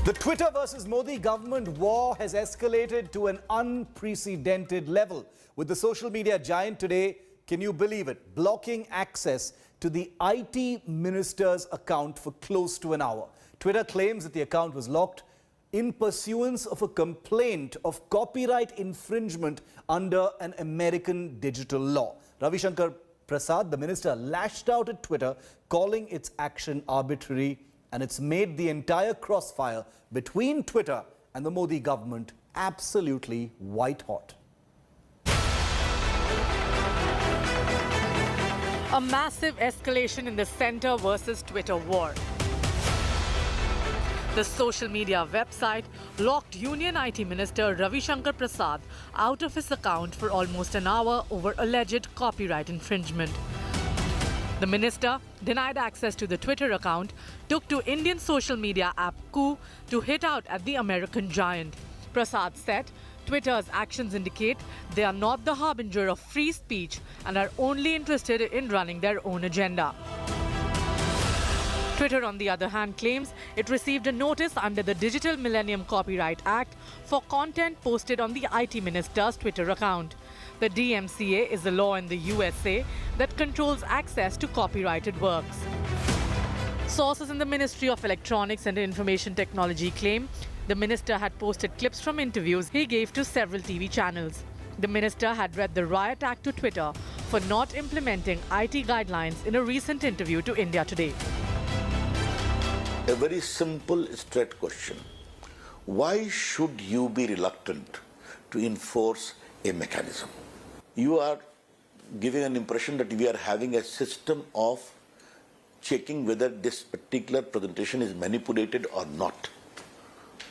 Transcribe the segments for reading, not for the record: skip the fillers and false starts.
The Twitter versus Modi government war has escalated to an unprecedented level, with the social media giant today, can you believe it, blocking access to the IT minister's account for close to an hour. Twitter claims that the account was locked in pursuance of a complaint of copyright infringement under an American digital law. Ravi Shankar Prasad, the minister, lashed out at Twitter, calling its action arbitrary, and it's made the entire crossfire between Twitter and the Modi government absolutely white hot. A massive escalation in the centre versus Twitter war. The social media website locked Union IT Minister Ravi Shankar Prasad out of his account for almost an hour over alleged copyright infringement. The minister denied access to the Twitter account, took to Indian social media app Coup to hit out at the American giant. Prasad said Twitter's actions indicate they are not the harbinger of free speech and are only interested in running their own agenda. Twitter, on the other hand, claims it received a notice under the Digital Millennium Copyright Act for content posted on the IT minister's Twitter account. The DMCA is a law in the USA that controls access to copyrighted works. Sources in the Ministry of Electronics and Information Technology claim the minister had posted clips from interviews he gave to several TV channels. The minister had read the riot act to Twitter for not implementing IT guidelines in a recent interview to India Today. A very simple, straight question. Why should you be reluctant to enforce a mechanism? You are giving an impression that we are having a system of checking whether this particular presentation is manipulated or not.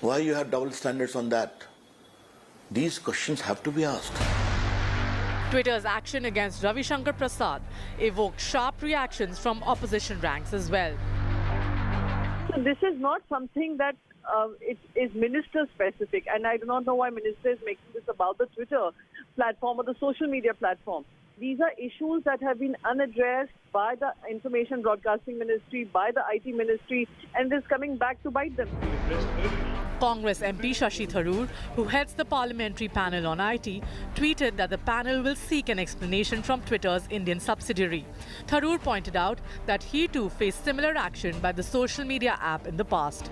Why you have double standards on that? These questions have to be asked. Twitter's action against Ravi Shankar Prasad evoked sharp reactions from opposition ranks as well. So this is not something that it is minister specific, and I do not know why minister is making this about the Twitter platform or the social media platform. These are issues that have been unaddressed by the Information Broadcasting Ministry, by the IT Ministry, and it is coming back to bite them. Congress MP Shashi Tharoor, who heads the parliamentary panel on IT, tweeted that the panel will seek an explanation from Twitter's Indian subsidiary. Tharoor pointed out that he too faced similar action by the social media app in the past.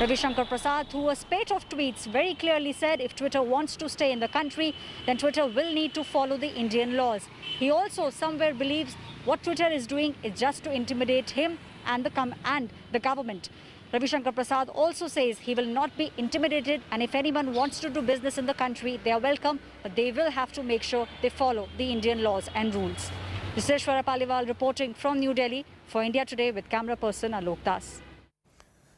Ravi Shankar Prasad, through a spate of tweets, very clearly said if Twitter wants to stay in the country, then Twitter will need to follow the Indian laws. He also somewhere believes what Twitter is doing is just to intimidate him and the government. Ravi Shankar Prasad also says he will not be intimidated, and if anyone wants to do business in the country, they are welcome, but they will have to make sure they follow the Indian laws and rules. This is Shwara Paliwal reporting from New Delhi for India Today with camera person Alok Das.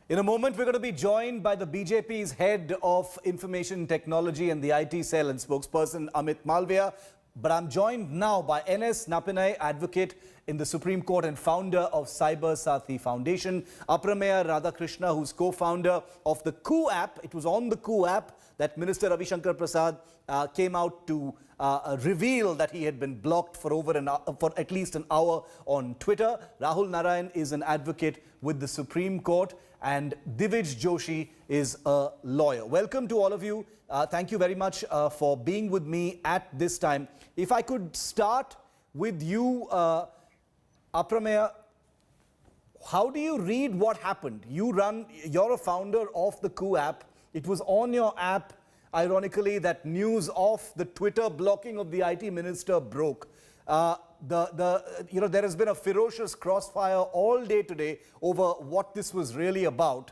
In a moment, we're going to be joined by the BJP's head of information technology and the IT cell and spokesperson Amit Malviya. But I'm joined now by N.S. Napinai, advocate in the Supreme Court and founder of Cyber Sathi Foundation. Aprameya Radhakrishna, who's co-founder of the Coup app. It was on the Coup app that Minister Ravi Shankar Prasad came out to reveal that he had been blocked for for at least an hour on Twitter. Rahul Narayan is an advocate with the Supreme Court, and Divij Joshi is a lawyer. Welcome to all of you. Thank you very much for being with me at this time. If I could start with you, Aprameya, how do you read what happened? You're a founder of the Coup app. It was on your app, ironically, that news of the Twitter blocking of the IT minister broke. There has been a ferocious crossfire all day today over what this was really about.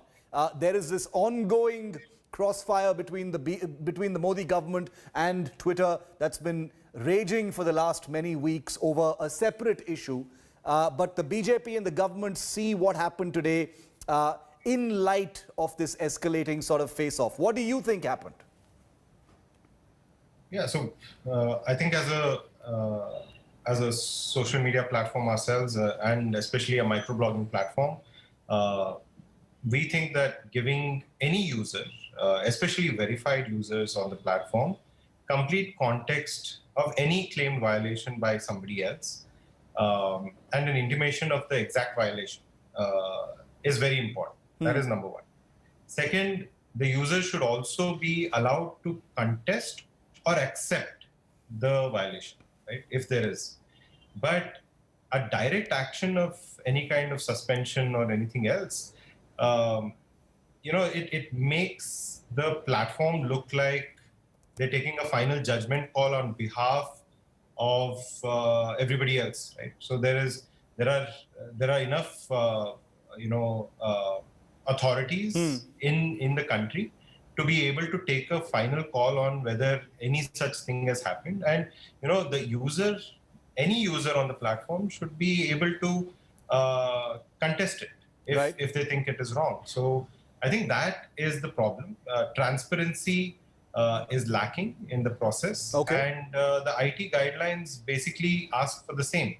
There is this ongoing crossfire between the Modi government and Twitter that's been raging for the last many weeks over a separate issue. But the BJP and the government see what happened today in light of this escalating sort of face-off. What do you think happened? Yeah, so I think as a social media platform ourselves, and especially a microblogging platform, we think that giving any user, especially verified users on the platform, complete context of any claimed violation by somebody else, and an intimation of the exact violation is very important. That is number one. Second, the user should also be allowed to contest or accept the violation, right? If there is. But a direct action of any kind of suspension or anything else, it makes the platform look like they're taking a final judgment call on behalf of everybody else, right? So there are enough authorities in the country to be able to take a final call on whether any such thing has happened, and any user on the platform should be able to contest it if they think it is wrong. So I think that is the problem. Transparency is lacking in the process, and the IT guidelines basically ask for the same.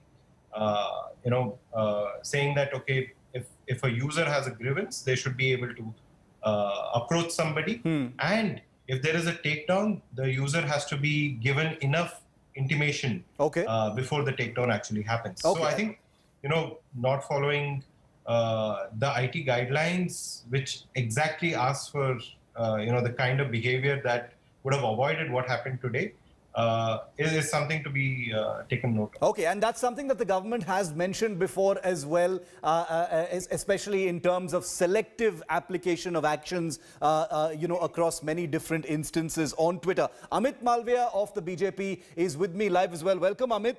Saying that if a user has a grievance, they should be able to approach somebody, and if there is a takedown, the user has to be given enough intimation before the takedown actually happens. So I think not following the IT guidelines, which exactly asks for the kind of behavior that would have avoided what happened today, is something to be taken note of. Okay, and that's something that the government has mentioned before as well, especially in terms of selective application of actions, across many different instances on Twitter. Amit Malviya of the BJP is with me live as well. Welcome, Amit.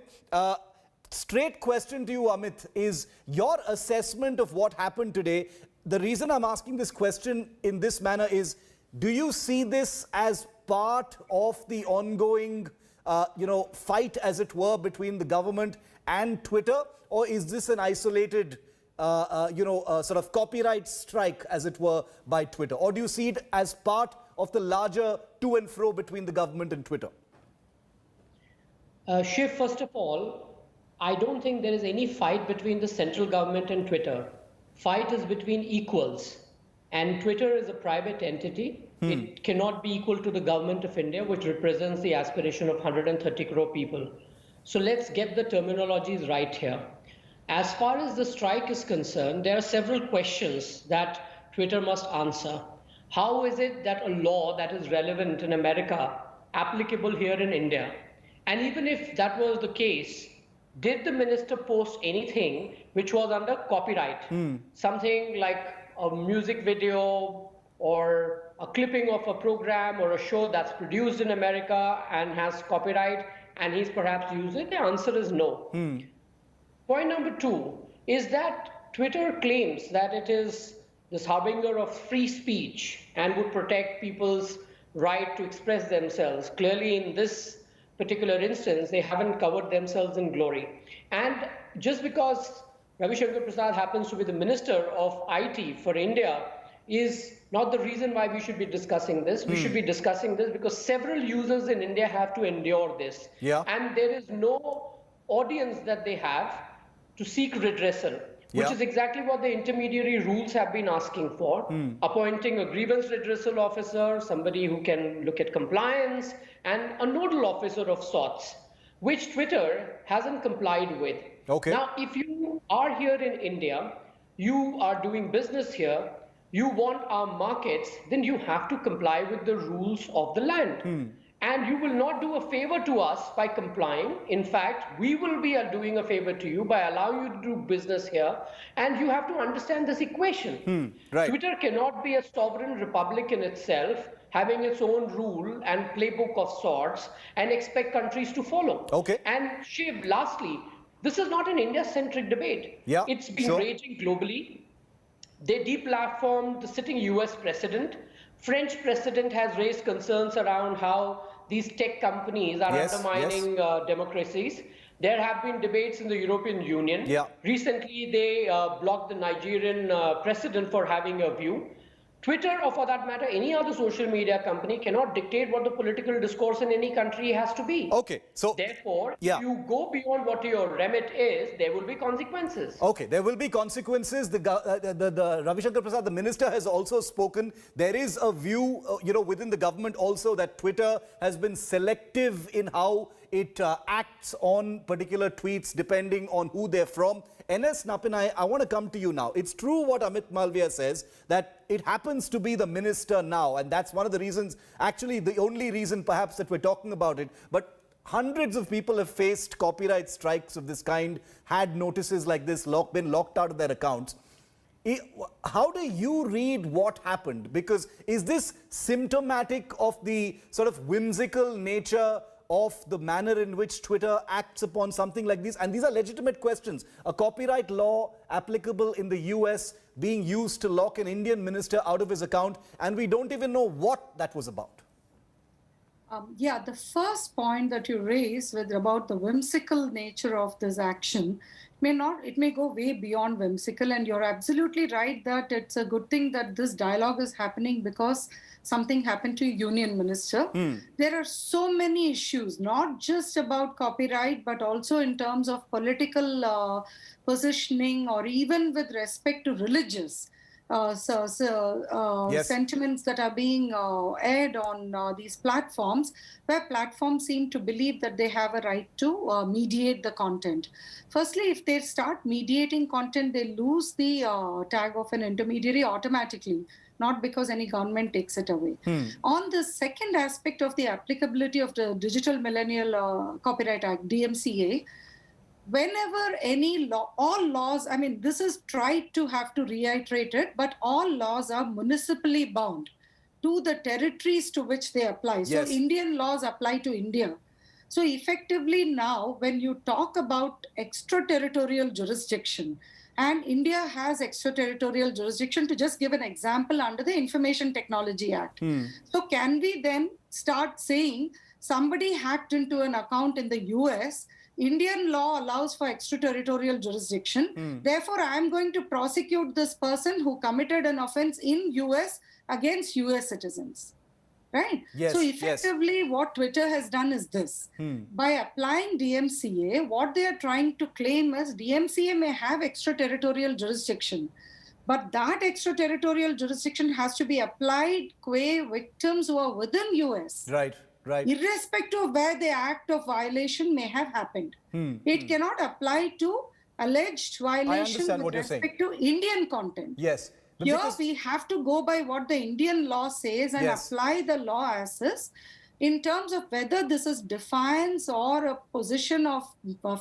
Straight question to you, Amit, is your assessment of what happened today. The reason I'm asking this question in this manner is, do you see this as part of the ongoing, fight, as it were, between the government and Twitter? Or is this an isolated, sort of copyright strike, as it were, by Twitter? Or do you see it as part of the larger to and fro between the government and Twitter? Shiv, first of all, I don't think there is any fight between the central government and Twitter. Fight is between equals. And Twitter is a private entity. It cannot be equal to the government of India, which represents the aspiration of 130 crore people. So let's get the terminologies right here. As far as the strike is concerned, there are several questions that Twitter must answer. How is it that a law that is relevant in America, applicable here in India? And even if that was the case, did the minister post anything which was under copyright? Something like a music video or a clipping of a program or a show that's produced in America and has copyright, and he's perhaps used it? The answer is no. Point number two is that Twitter claims that it is this harbinger of free speech and would protect people's right to express themselves. Clearly, in this particular instance, they haven't covered themselves in glory. And just because Ravi Shankar Prasad happens to be the Minister of IT for India is not the reason why we should be discussing this. We should be discussing this because several users in India have to endure this. And there is no audience that they have to seek redressal, which is exactly what the intermediary rules have been asking for. Appointing a grievance redressal officer, somebody who can look at compliance, and a nodal officer of sorts, which Twitter hasn't complied with. Now, if you are here in India, you are doing business here, you want our markets, then you have to comply with the rules of the land. And you will not do a favor to us by complying. In fact, we will be doing a favor to you by allowing you to do business here. And you have to understand this equation. Twitter cannot be a sovereign republic in itself, having its own rule and playbook of sorts, and expect countries to follow. And Shiv, lastly, this is not an India-centric debate. It's been raging globally. They deplatformed the sitting US president. French president has raised concerns around how these tech companies are undermining democracies. There have been debates in the European Union. Recently, they blocked the Nigerian president for having a view. Twitter, or for that matter, any other social media company cannot dictate what the political discourse in any country has to be. So therefore, if you go beyond what your remit is, there will be consequences. There will be consequences. The Ravi Shankar Prasad, the minister, has also spoken. There is a view, within the government also, that Twitter has been selective in how it acts on particular tweets depending on who they're from. NS Napinai, I want to come to you now. It's true what Amit Malviya says, that it happens to be the minister now, and that's one of the reasons, actually the only reason perhaps that we're talking about it. But hundreds of people have faced copyright strikes of this kind, had notices like this, been locked out of their accounts. How do you read what happened? Because is this symptomatic of the sort of whimsical nature of the manner in which Twitter acts upon something like this? And these are legitimate questions. A copyright law applicable in the US being used to lock an Indian minister out of his account, and we don't even know what that was about. Yeah, the first point that you raised about the whimsical nature of this action it may go way beyond whimsical, and you're absolutely right that it's a good thing that this dialogue is happening because something happened to a union minister. There are so many issues, not just about copyright, but also in terms of political positioning, or even with respect to religious sentiments that are being aired on these platforms, where platforms seem to believe that they have a right to mediate the content. Firstly, if they start mediating content, they lose the tag of an intermediary automatically, not because any government takes it away. On the second aspect of the applicability of the Digital Millennial Copyright Act, DMCA, whenever any law, all laws, I mean, this is tried to have to reiterate it, but all laws are municipally bound to the territories to which they apply. Yes. So Indian laws apply to India. So effectively now, when you talk about extraterritorial jurisdiction, and India has extraterritorial jurisdiction, to just give an example, under the Information Technology Act. So can we then start saying somebody hacked into an account in the US, Indian law allows for extraterritorial jurisdiction. Therefore, I am going to prosecute this person who committed an offense in US against US citizens. Right? Yes, so effectively, what Twitter has done is this. By applying DMCA, what they are trying to claim is DMCA may have extraterritorial jurisdiction, but that extraterritorial jurisdiction has to be applied qua victims who are within US. Right. Right. Irrespective of where the act of violation may have happened. It cannot apply to alleged violation with respect to Indian content. Yes. Here we have to go by what the Indian law says and apply the law as is. In terms of whether this is defiance or a position of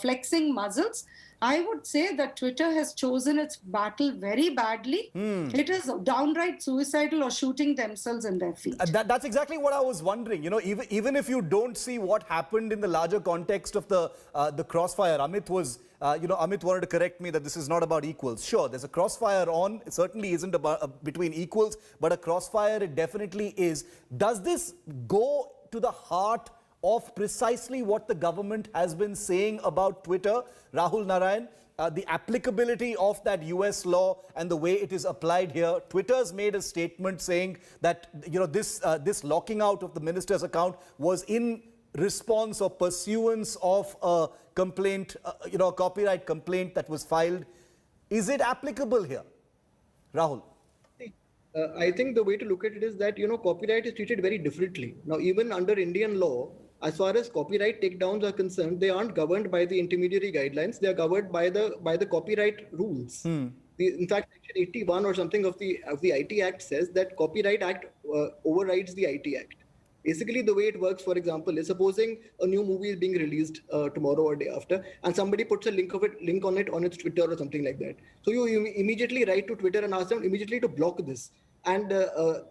flexing muscles, I would say that Twitter has chosen its battle very badly. It is downright suicidal or shooting themselves in their feet. That's exactly what I was wondering. You know, even if you don't see what happened in the larger context of the crossfire, Amit was, Amit wanted to correct me that this is not about equals. Sure, there's a crossfire on. It certainly isn't about between equals, but a crossfire it definitely is. Does this go to the heart of precisely what the government has been saying about Twitter, Rahul Narayan, the applicability of that US law and the way it is applied here? Twitter's made a statement saying that, you know, this locking out of the minister's account was in response or pursuance of a complaint, a copyright complaint that was filed. Is it applicable here, Rahul? I think the way to look at it is that, copyright is treated very differently. Now, even under Indian law, as far as copyright takedowns are concerned, they aren't governed by the intermediary guidelines. They are governed by the copyright rules. In fact, Section 81 or something of the IT Act says that Copyright Act overrides the IT Act. Basically, the way it works, for example, is supposing a new movie is being released tomorrow or day after, and somebody puts a link on it on its Twitter or something like that. So you immediately write to Twitter and ask them immediately to block this. And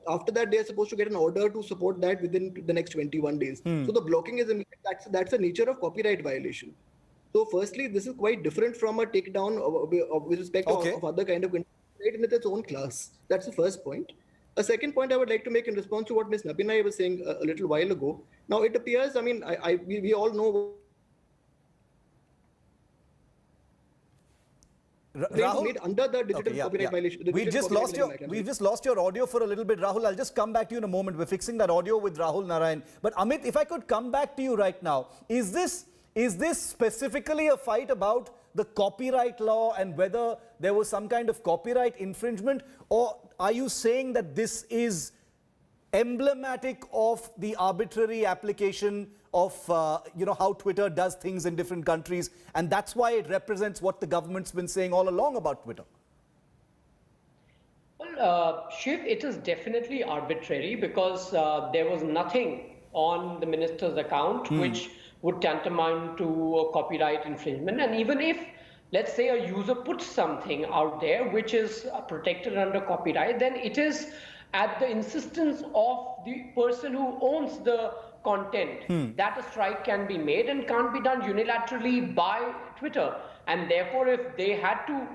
after that, they are supposed to get an order to support that within the next 21 days. So the blocking is immediate. That's the nature of copyright violation. So firstly, this is quite different from a takedown with respect of other kind of content in its own class. That's the first point. A second point I would like to make in response to what Ms. Napinai was saying a little while ago. Now, it appears, I mean, we all know Rahul, under the digital copyright violation. We've just lost your audio for a little bit, Rahul. I'll just come back to you in a moment. We're fixing that audio with Rahul Narayan. But Amit, if I could come back to you right now, is this specifically a fight about the copyright law and whether there was some kind of copyright infringement, or are you saying that this is emblematic of the arbitrary application of how Twitter does things in different countries, and that's why it represents what the government's been saying all along about Twitter? Well, Shiv, it is definitely arbitrary because there was nothing on the minister's account which would tantamount to a copyright infringement. And even if, let's say, a user puts something out there which is protected under copyright, then it is at the insistence of the person who owns the content that a strike can be made and can't be done unilaterally by Twitter. And therefore, if they had to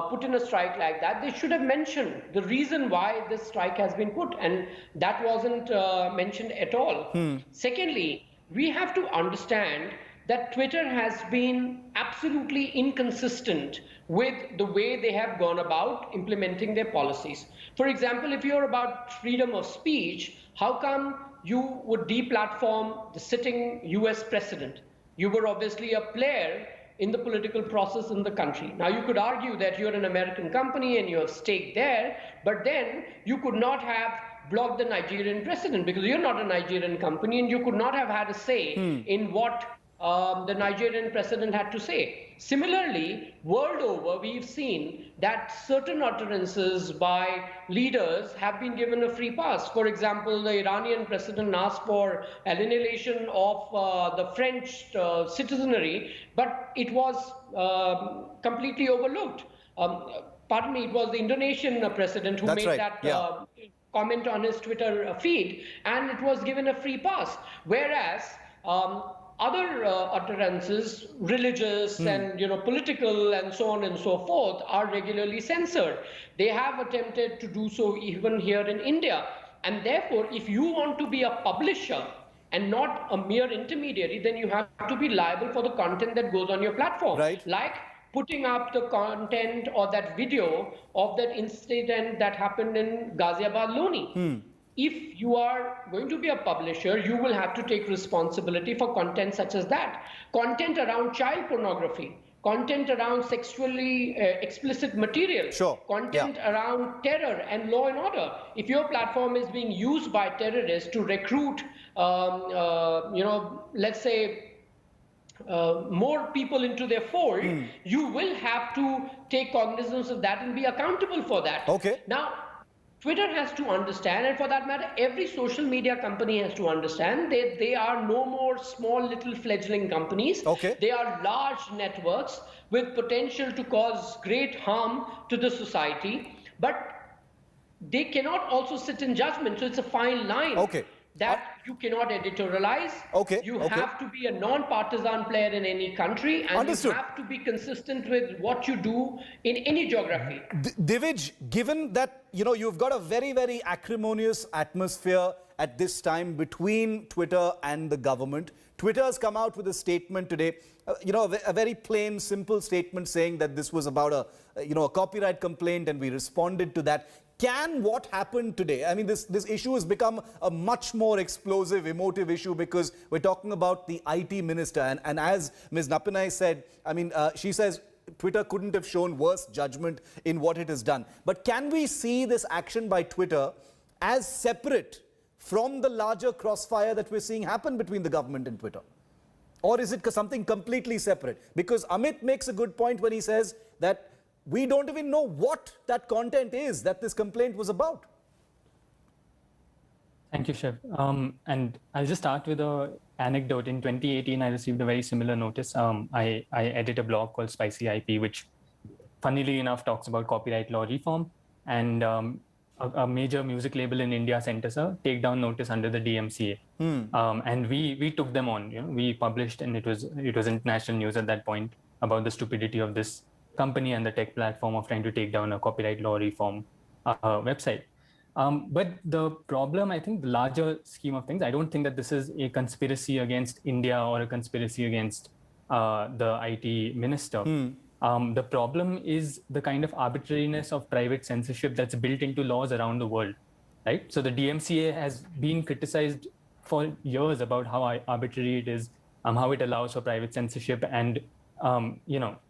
put in a strike like that, they should have mentioned the reason why this strike has been put, and that wasn't mentioned at all. Secondly, we have to understand that Twitter has been absolutely inconsistent with the way they have gone about implementing their policies. For example, if you're about freedom of speech, how come you would deplatform the sitting US president? You were obviously a player in the political process in the country. Now, you could argue that you're an American company and you have stake there, but then you could not have blocked the Nigerian president because you're not a Nigerian company and you could not have had a say in what the Nigerian president had to say. Similarly, world over, we've seen that certain utterances by leaders have been given a free pass. For example, the Iranian president asked for annihilation of the French citizenry, but it was completely overlooked. Pardon me, it was the Indonesian president who made that comment on his Twitter feed, and it was given a free pass. Whereas other utterances, religious and political and so on and so forth, are regularly censored. They have attempted to do so even here in India. And therefore, if you want to be a publisher and not a mere intermediary, then you have to be liable for the content that goes on your platform. Right. Like putting up the content or that video of that incident that happened in Ghaziabad Loni. If you are going to be a publisher, you will have to take responsibility for content such as that. Content around child pornography, content around sexually explicit material, content around terror and law and order. If your platform is being used by terrorists to recruit, let's say, more people into their fold, you will have to take cognizance of that and be accountable for that. Okay. Now, Twitter has to understand, and for that matter, every social media company has to understand that they are no more small little fledgling companies. They are large networks with potential to cause great harm to the society, but they cannot also sit in judgment. So it's a fine line that you cannot editorialize. You have to be a non-partisan player in any country, and you have to be consistent with what you do in any geography. Divij, given that you've got a very, very acrimonious atmosphere at this time between Twitter and the government, Twitter has come out with a statement today, a very plain, simple statement saying that this was about a copyright complaint and we responded to that. Can what happened today, I mean, this issue has become a much more explosive, emotive issue because we're talking about the IT minister. And as Ms. Napinai said, I mean, she says Twitter couldn't have shown worse judgment in what it has done. But can we see this action by Twitter as separate from the larger crossfire that we're seeing happen between the government and Twitter? Or is it something completely separate? Because Amit makes a good point when he says that we don't even know what that content is that this complaint was about. Thank you, Shiv. And I'll just start with an anecdote. In 2018, I received a very similar notice. I edit a blog called Spicy IP, which, funnily enough, talks about copyright law reform. And a major music label in India sent us a takedown notice under the DMCA. And we took them on. We published, and it was international news at that point about the stupidity of this company and the tech platform of trying to take down a copyright law reform website. But the problem, I think, the larger scheme of things, I don't think that this is a conspiracy against India or a conspiracy against the IT minister. The problem is the kind of arbitrariness of private censorship that's built into laws around the world, right? So the DMCA has been criticized for years about how arbitrary it is, how it allows for private censorship and how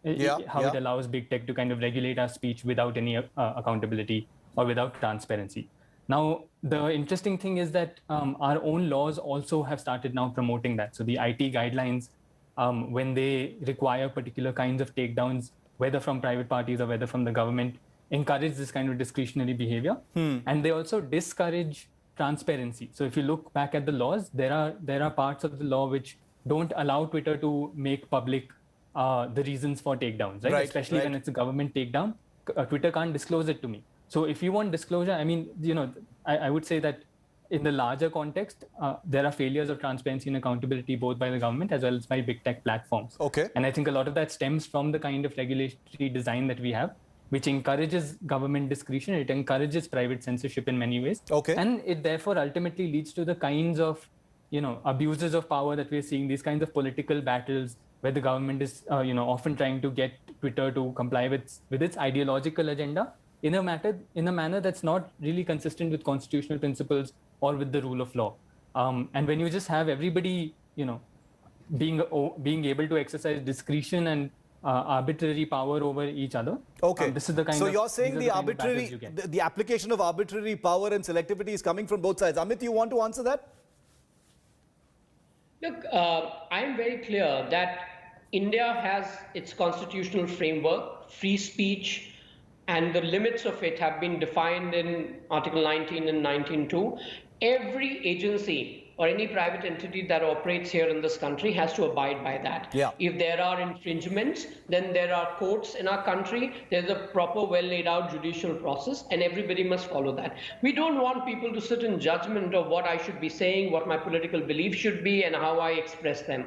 it allows big tech to kind of regulate our speech without any accountability or without transparency. Now, the interesting thing is that our own laws also have started now promoting that. So the IT guidelines, when they require particular kinds of takedowns, whether from private parties or whether from the government, encourage this kind of discretionary behavior. And they also discourage transparency. So if you look back at the laws, there are parts of the law which don't allow Twitter to make public the reasons for takedowns, right? Especially when it's a government takedown, Twitter can't disclose it to me. So if you want disclosure, I mean, I would say that in the larger context, there are failures of transparency and accountability both by the government as well as by big tech platforms. Okay. And I think a lot of that stems from the kind of regulatory design that we have, which encourages government discretion. It encourages private censorship in many ways. Okay. And it therefore ultimately leads to the kinds of, abuses of power that we're seeing, these kinds of political battles where the government is, often trying to get Twitter to comply with its ideological agenda in a manner that's not really consistent with constitutional principles or with the rule of law. And when you just have everybody, being able to exercise discretion and arbitrary power over each other. Okay. This is the kind so of, you're saying the application of arbitrary power and selectivity is coming from both sides. Amit, you want to answer that? Look, I'm very clear that India has its constitutional framework, free speech, and the limits of it have been defined in Article 19 and 19.2. Every agency or any private entity that operates here in this country has to abide by that. Yeah. If there are infringements, then there are courts in our country. There's a proper, well laid out judicial process, and everybody must follow that. We don't want people to sit in judgment of what I should be saying, what my political beliefs should be, and how I express them.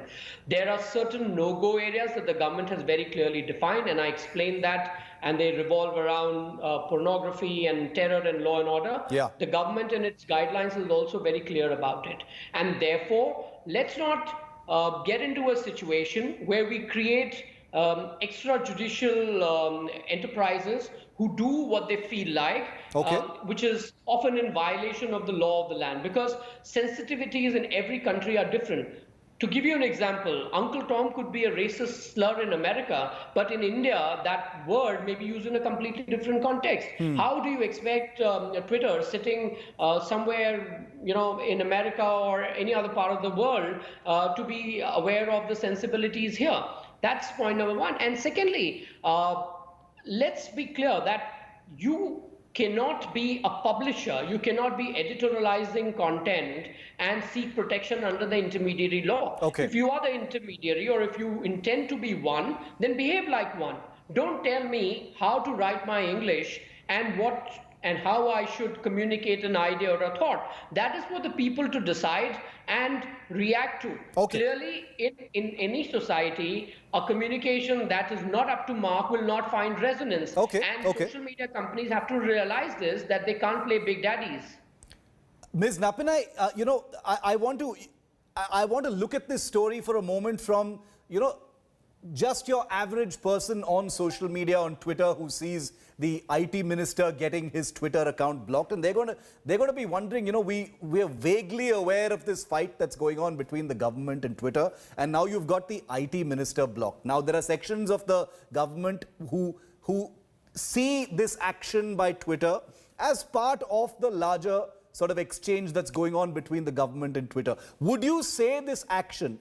There are certain no-go areas that the government has very clearly defined, and I explained that, and they revolve around pornography and terror and law and order. Yeah. The government in its guidelines is also very clear about it. And therefore, let's not get into a situation where we create extrajudicial enterprises who do what they feel like, which is often in violation of the law of the land, because sensitivities in every country are different. To give you an example, Uncle Tom could be a racist slur in America, but in India, that word may be used in a completely different context. How do you expect Twitter sitting somewhere, in America or any other part of the world to be aware of the sensibilities here? That's point number one. And secondly, let's be clear that you cannot be a publisher, you cannot be editorializing content and seek protection under the intermediary law. Okay. If you are the intermediary or if you intend to be one, then behave like one. Don't tell me how to write my English and what and how I should communicate an idea or a thought. That is for the people to decide and react to. Okay. Clearly, in any society, a communication that is not up to mark will not find resonance. Okay. And Okay. social media companies have to realize this, that they can't play big daddies. Ms. Napinai, I want to look at this story for a moment from, just your average person on social media, on Twitter, who sees the IT minister getting his Twitter account blocked, and they're going to be wondering, we're vaguely aware of this fight that's going on between the government and Twitter, and now you've got the IT minister blocked. Now there are sections of the government who see this action by Twitter as part of the larger sort of exchange that's going on between the government and Twitter. Would you say this action,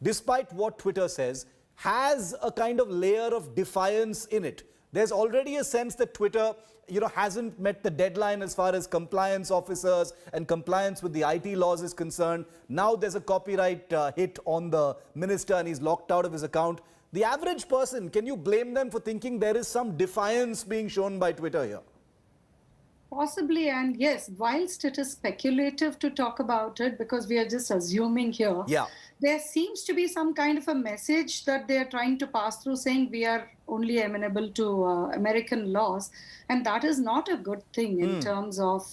despite what Twitter says, has a kind of layer of defiance in it? There's already a sense that Twitter, hasn't met the deadline as far as compliance officers and compliance with the IT laws is concerned. Now there's a copyright hit on the minister and he's locked out of his account. The average person, can you blame them for thinking there is some defiance being shown by Twitter here? Possibly, and yes, whilst it is speculative to talk about it because we are just assuming here, there seems to be some kind of a message that they are trying to pass through saying we are only amenable to American laws, and that is not a good thing in terms of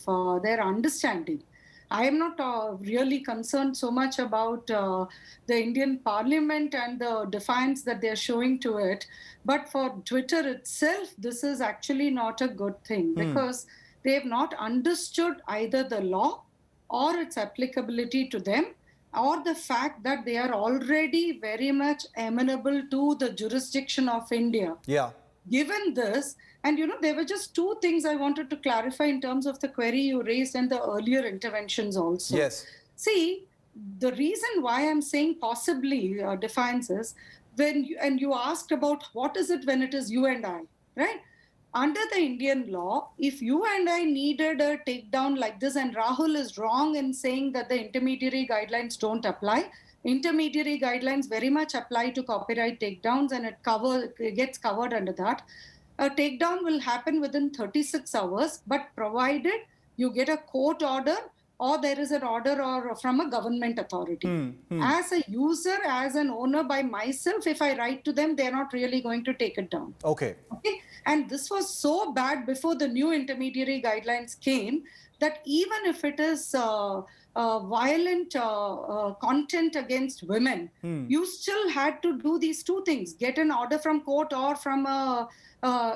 their understanding. I am not really concerned so much about the Indian Parliament and the defiance that they're showing to it, but for Twitter itself, this is actually not a good thing because they have not understood either the law or its applicability to them, or the fact that they are already very much amenable to the jurisdiction of India. Yeah. given this, and there were just two things I wanted to clarify in terms of the query you raised and the earlier interventions also. Yes. See, the reason why I'm saying possibly defiance is and you asked about what is it when it is you and I, right? Under the Indian law, if you and I needed a takedown like this, and Rahul is wrong in saying that the intermediary guidelines don't apply, intermediary guidelines very much apply to copyright takedowns, and it gets covered under that. A takedown will happen within 36 hours, but provided you get a court order or there is an order or from a government authority. As a user, as an owner by myself, if I write to them, they're not really going to take it down. Okay. And this was so bad before the new intermediary guidelines came that even if it is violent content against women, you still had to do these two things: get an order from court or from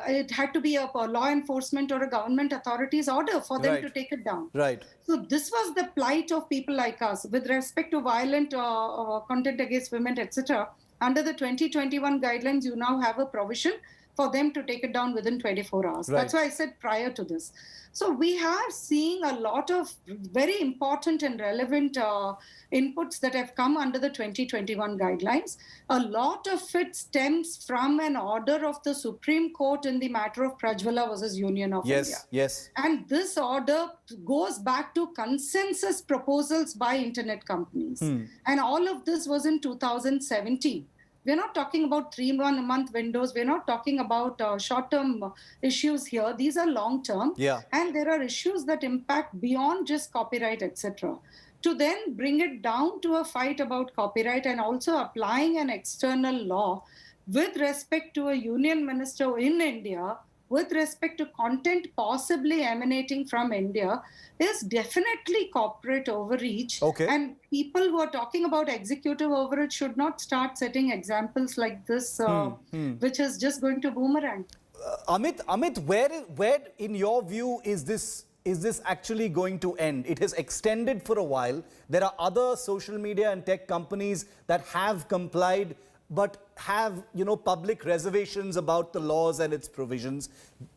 it had to be a law enforcement or a government authority's order for them to take it down. Right. So this was the plight of people like us with respect to violent content against women, etc. Under the 2021 guidelines, you now have a provision for them to take it down within 24 hours. Right. That's why I said prior to this. So we are seeing a lot of very important and relevant inputs that have come under the 2021 guidelines. A lot of it stems from an order of the Supreme Court in the matter of Prajwala versus Union of India. Yes. And this order goes back to consensus proposals by internet companies. And all of this was in 2017. We're not talking about 3-month windows. We're not talking about short-term issues here. These are long-term. Yeah. And there are issues that impact beyond just copyright, etc. To then bring it down to a fight about copyright and also applying an external law with respect to a union minister in India, with respect to content possibly emanating from India, is definitely corporate overreach. Okay. And people who are talking about executive overreach should not start setting examples like this, which is just going to boomerang. Amit, where in your view is this actually going to end? It has extended for a while. There are other social media and tech companies that have complied but have, public reservations about the laws and its provisions.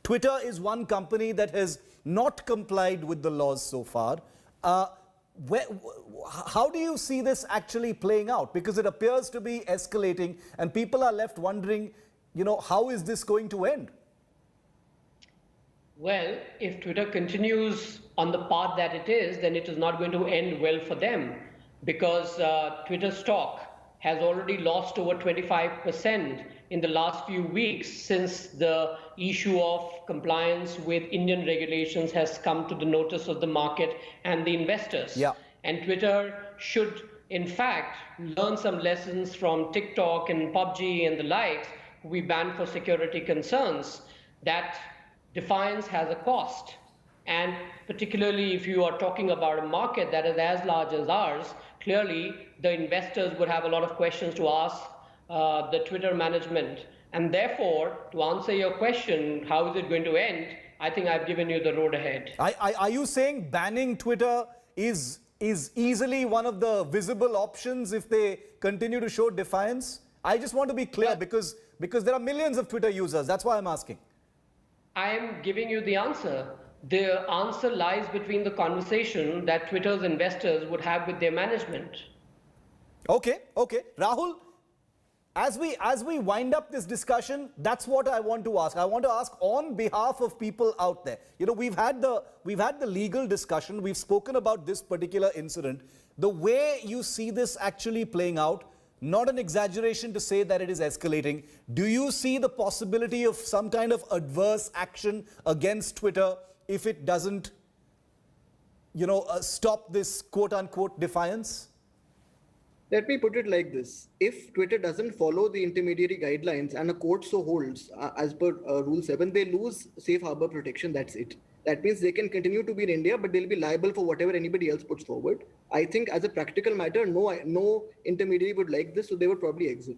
Twitter is one company that has not complied with the laws so far. How do you see this actually playing out? Because it appears to be escalating and people are left wondering, how is this going to end? Well, if Twitter continues on the path that it is, then it is not going to end well for them, because Twitter stock has already lost over 25% in the last few weeks since the issue of compliance with Indian regulations has come to the notice of the market and the investors. Yeah. And Twitter should, in fact, learn some lessons from TikTok and PUBG and the likes, who we banned for security concerns, that defiance has a cost. And particularly if you are talking about a market that is as large as ours, clearly the investors would have a lot of questions to ask the Twitter management. And therefore, to answer your question, how is it going to end? I think I've given you the road ahead. Are you saying banning Twitter is easily one of the visible options if they continue to show defiance? I just want to be clear, because there are millions of Twitter users. That's why I'm asking. I am giving you the answer. The answer lies between the conversation that Twitter's investors would have with their management. Okay. Rahul, as we wind up this discussion, that's what I want to ask. I want to ask on behalf of people out there. We've had the legal discussion. We've spoken about this particular incident. The way you see this actually playing out, not an exaggeration to say that it is escalating. Do you see the possibility of some kind of adverse action against Twitter if it doesn't, stop this quote-unquote defiance? Let me put it like this. If Twitter doesn't follow the intermediary guidelines and a court so holds, as per Rule 7, they lose safe harbor protection. That's it. That means they can continue to be in India, but they'll be liable for whatever anybody else puts forward. I think as a practical matter, no intermediary would like this, so they would probably exit.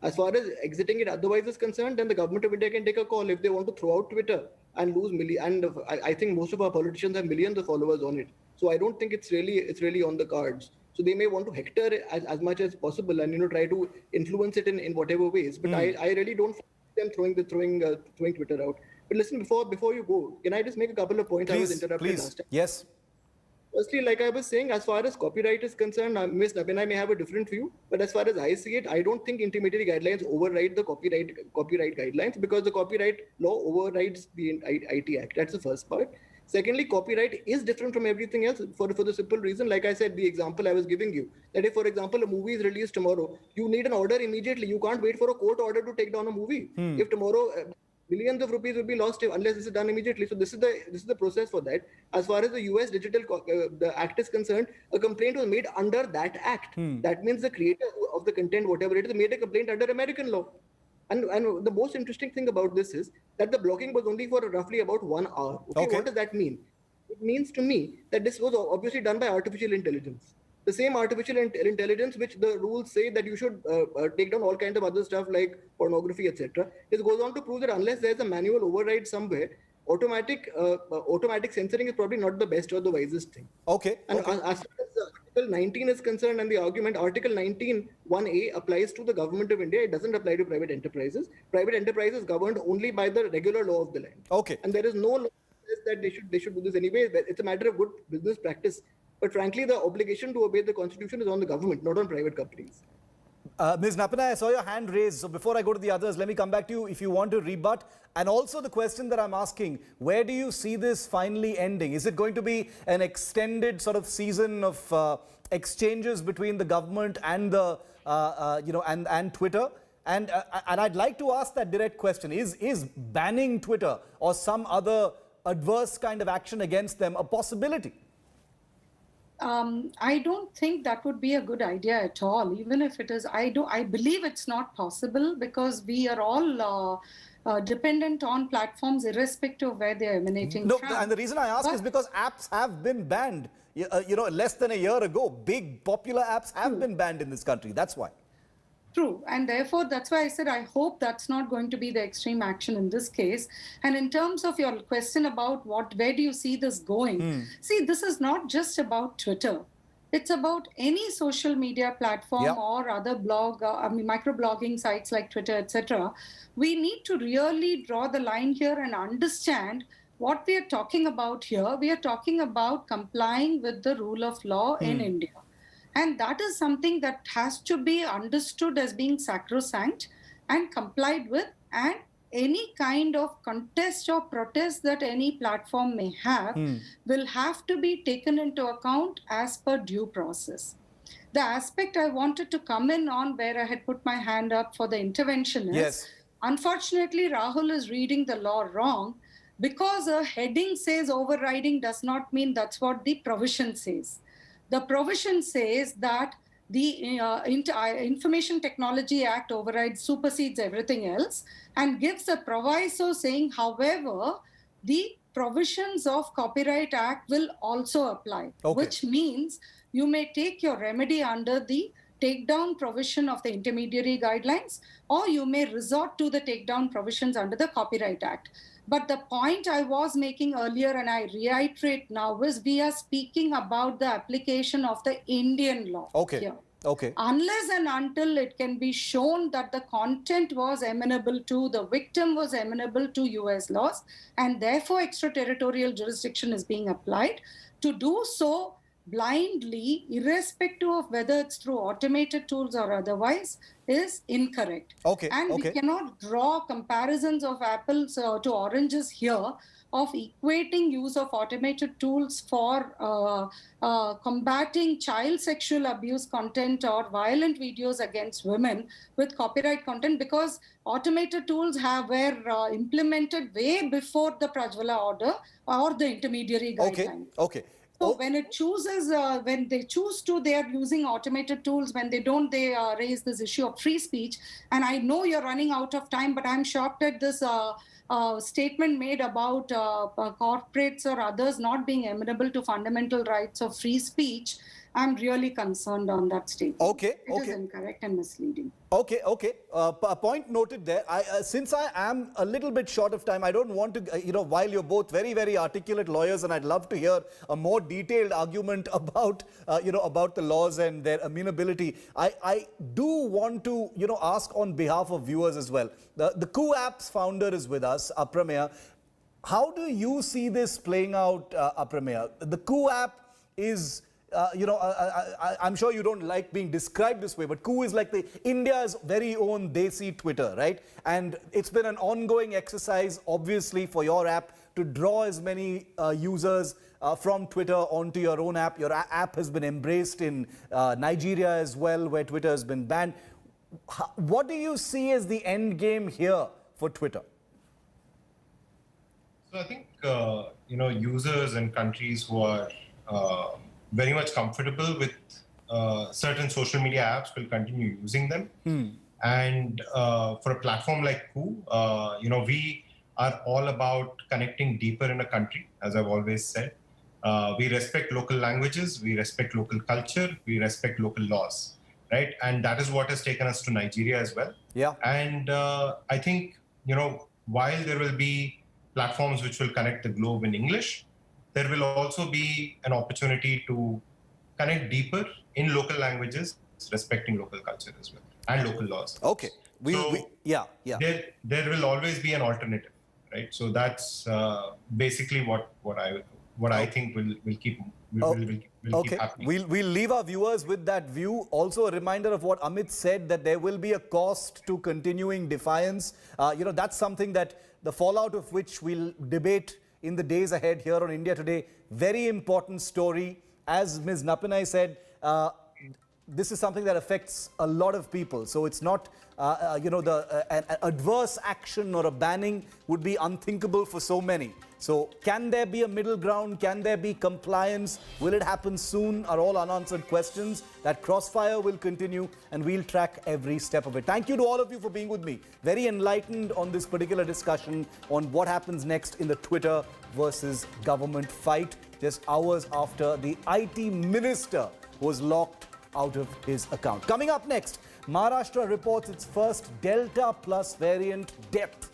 As far as exiting it otherwise is concerned, then the government of India can take a call if they want to throw out Twitter and lose millions. And I think most of our politicians have millions of followers on it. So I don't think it's really on the cards. So they may want to hector as much as possible and try to influence it in whatever ways. But I really don't them throwing Twitter out. But listen, before you go, can I just make a couple of points? I was interrupted last time. Yes. Firstly, like I was saying, as far as copyright is concerned, Ms. Nabina may have a different view, but as far as I see it, I don't think intermediary guidelines override the copyright guidelines, because the copyright law overrides the IT Act. That's the first part. Secondly, copyright is different from everything else for the simple reason, like I said, the example I was giving you, that if, for example, a movie is released tomorrow, you need an order immediately. You can't wait for a court order to take down a movie. If tomorrow millions of rupees will be lost unless this is done immediately. So this is the process for that. As far as the US digital the act is concerned, a complaint was made under that act. That means the creator of the content, whatever it is, made a complaint under American law. And the most interesting thing about this is that the blocking was only for roughly about 1 hour. Okay. What does that mean? It means to me that this was obviously done by artificial intelligence. The same artificial intelligence which the rules say that you should take down all kinds of other stuff like pornography, etc. This goes on to prove that unless there's a manual override somewhere, automatic censoring is probably not the best or the wisest thing. Okay. And as far as Article 19 is concerned, and the argument, Article 19 1A applies to the government of India. It doesn't apply to private enterprises. Private enterprises governed only by the regular law of the land. Okay. And there is no law that says that they should do this anyway. It's a matter of good business practice. But frankly, the obligation to obey the constitution is on the government, not on private companies. Ms. Napana, I saw your hand raised. So before I go to the others, let me come back to you if you want to rebut. And also the question that I'm asking, where do you see this finally ending? Is it going to be an extended sort of season of exchanges between the government and the, and Twitter? And I'd like to ask that direct question. Is banning Twitter or some other adverse kind of action against them a possibility? I don't think that would be a good idea at all. Even if it is, I believe it's not possible, because we are all dependent on platforms irrespective of where they're emanating from. And the reason I ask is because apps have been banned. Less than a year ago, big popular apps have been banned in this country. That's why. True. And therefore, that's why I said I hope that's not going to be the extreme action in this case. And in terms of your question about where do you see this going? See, this is not just about Twitter. It's about any social media platform or other microblogging sites like Twitter, etc. We need to really draw the line here and understand what we are talking about here. We are talking about complying with the rule of law in India. And that is something that has to be understood as being sacrosanct and complied with, and any kind of contest or protest that any platform may have will have to be taken into account as per due process. The aspect I wanted to come in on, where I had put my hand up for the intervention, is unfortunately Rahul is reading the law wrong, because a heading says overriding does not mean that's what the provision says. The provision says that the Information Technology Act overrides, supersedes everything else, and gives a proviso saying, however, the provisions of Copyright Act will also apply, which means you may take your remedy under the takedown provision of the intermediary guidelines, or you may resort to the takedown provisions under the Copyright Act. But the point I was making earlier, and I reiterate now, is we are speaking about the application of the Indian law here. Unless and until it can be shown that the content was amenable to, the victim was amenable to US laws, and therefore extraterritorial jurisdiction is being applied, to do so blindly, irrespective of whether it's through automated tools or otherwise, is incorrect. We cannot draw comparisons of apples to oranges here, of equating use of automated tools for combating child sexual abuse content or violent videos against women with copyright content, because automated tools were implemented way before the Prajwala order or the intermediary guideline. So when they choose to, they are using automated tools. When they don't, they raise this issue of free speech. And I know you're running out of time, but I'm shocked at this statement made about corporates or others not being amenable to fundamental rights of free speech. I'm really concerned on that statement. Okay, It is incorrect and misleading. Okay. Point noted there. Since I am a little bit short of time, I don't want to, while you're both very, very articulate lawyers, and I'd love to hear a more detailed argument about, about the laws and their amenability. I do want to, ask on behalf of viewers as well. The Coup App's founder is with us, Aprameya. How do you see this playing out, Aprameya? The Coup App is... I'm sure you don't like being described this way, but Coup is like India's very own Desi Twitter, right? And it's been an ongoing exercise, obviously, for your app to draw as many users from Twitter onto your own app. Your app has been embraced in Nigeria as well, where Twitter has been banned. What do you see as the end game here for Twitter? So I think, users and countries who are very much comfortable with certain social media apps will continue using them. And for a platform like Coup, we are all about connecting deeper in a country, as I've always said. We respect local languages, we respect local culture, we respect local laws, right? And that is what has taken us to Nigeria as well. Yeah. And I think, while there will be platforms which will connect the globe in English, there will also be an opportunity to connect deeper in local languages, respecting local culture as well, and local laws. Okay. There will always be an alternative, right? So that's basically what I think will keep happening. We'll leave our viewers with that view. Also, a reminder of what Amit said, that there will be a cost to continuing defiance. That's something that the fallout of which we'll debate in the days ahead here on India Today. Very important story. As Ms. Napinai said, this is something that affects a lot of people. So it's not, an adverse action or a banning would be unthinkable for so many. So can there be a middle ground? Can there be compliance? Will it happen soon? Are all unanswered questions. That crossfire will continue, and we'll track every step of it. Thank you to all of you for being with me. Very enlightened on this particular discussion on what happens next in the Twitter versus government fight, just hours after the IT minister was locked out of his account. Coming up next, Maharashtra reports its first Delta Plus variant death.